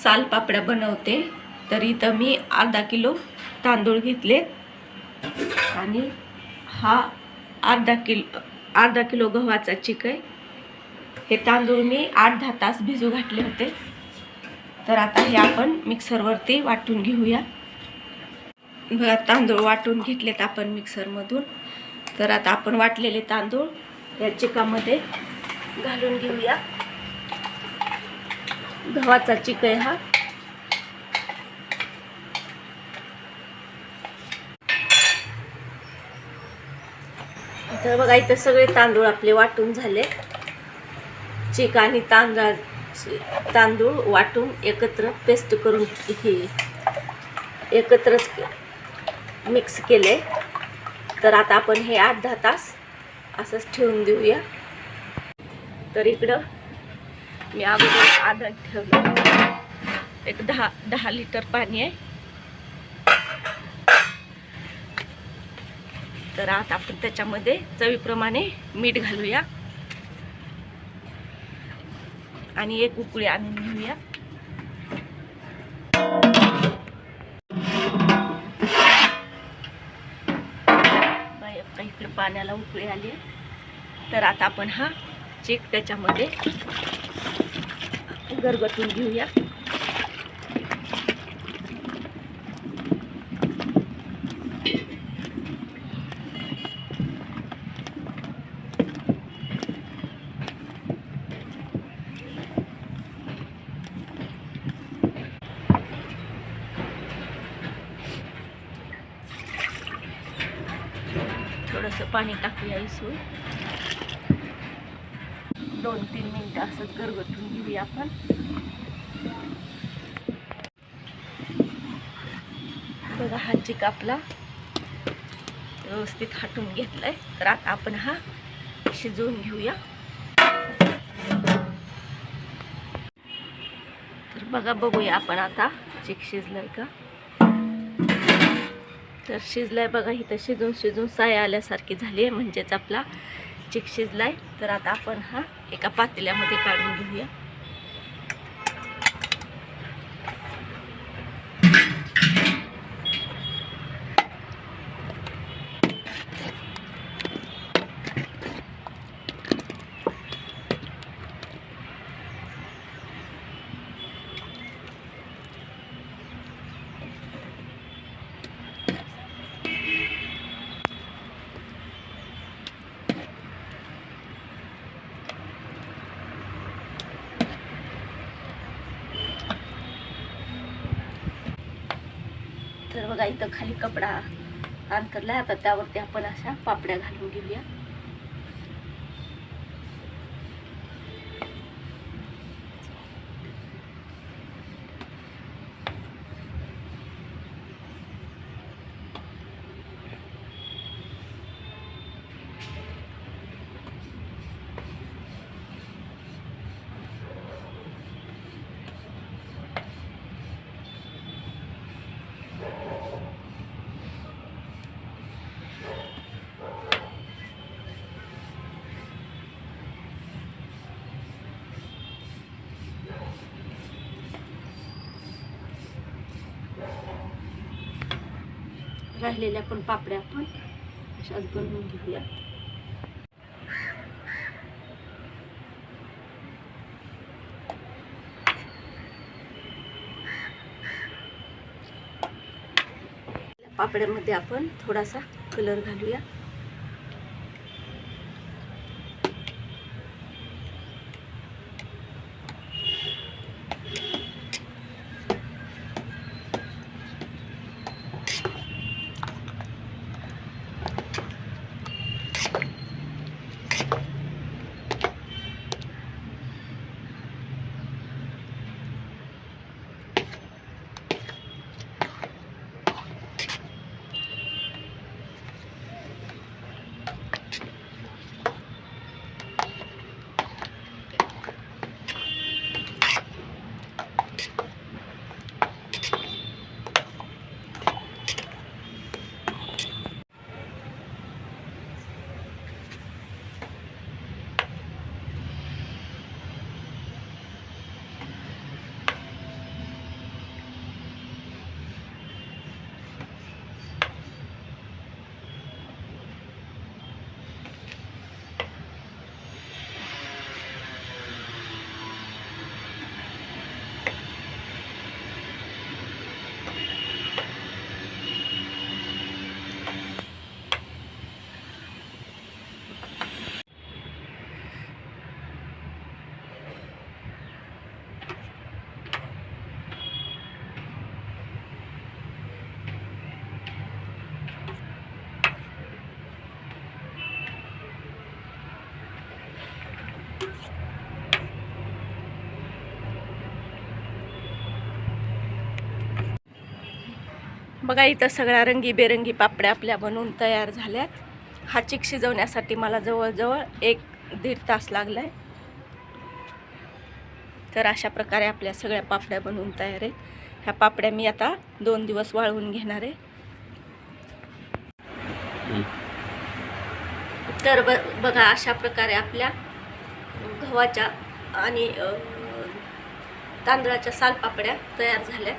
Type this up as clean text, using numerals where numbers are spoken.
सालपापड्या बनवते. तर इथं मी अर्धा किलो तांदूळ घेतले आणि हा अर्धा किलो गव्हाचा चिक आहे. हे तांदूळ मी 8-10 तास भिजू घातले होते. तर आता हे आपण मिक्सरवरती वाटून घेऊया. बघा तांदूळ वाटून घेतलेत आपण मिक्सरमधून. तर आता आपण वाटलेले तांदूळ या चिकामध्ये घालून घेऊया. गव्हाचा चिक आहे हा. तर बघा इथं सगळे तांदूळ आपले वाटून झाले. चिक आणि तांदूळ वाटून एकत्र पेस्ट करून इथे एकत्रच मिक्स केले. तर आता आपण हे 8-10 तास असंच ठेवून देऊया. तर इकडं मी अगोदर आदळ ठेवलं. एक 10 लिटर पाणी आहे. तर आता आपण त्याच्यामध्ये चवीप्रमाणे मीठ घालूया आणि एक उकळी आणून घेऊया. इकडे पाण्याला उकळी आली. तर आता आपण हा चिक त्याच्यामध्ये गरगटून घेऊया. थोडंसं पाणी टाकूया इसळून. 2-3 मिनिटं असंच गरगटून घेऊया आपण. बघा हा चिक आपला व्यवस्थित हाटून घेतलाय. तर आता आपण हा शिजवून घेऊया. तर बघा बघूया आपण आता चिक शिजलाय का. तर शिजलाय बघा. इथं शिजून साय आल्यासारखी झाली आहे, म्हणजेच आपला चिक शिजलाय. तर आता आपण हा एका पातेल्यामध्ये काढून घेऊया. तर बघा इथं खाली कपडा अंतरलाय. आता त्यावरती आपण अशा पापड्या घालून घेऊया. राहिलेल्या पण पापड्या आपण अशाच बनवून घेऊया. पापड्यामध्ये आपण थोडासा कलर घालूया. बघा इथं सगळ्या रंगीबेरंगी पापड्या आपल्या बनवून तयार झाल्यात. हा चिक शिजवण्यासाठी मला जवळजवळ 1-1.5 तास लागलाय. तर अशा प्रकारे आपल्या सगळ्या पापड्या बनवून तयार आहेत. ह्या पापड्या मी आता 2 दिवस वाळवून घेणार आहे. तर बघा अशा प्रकारे आपल्या गव्हाच्या आणि तांदळाच्या सालपापड्या तयार झाल्या.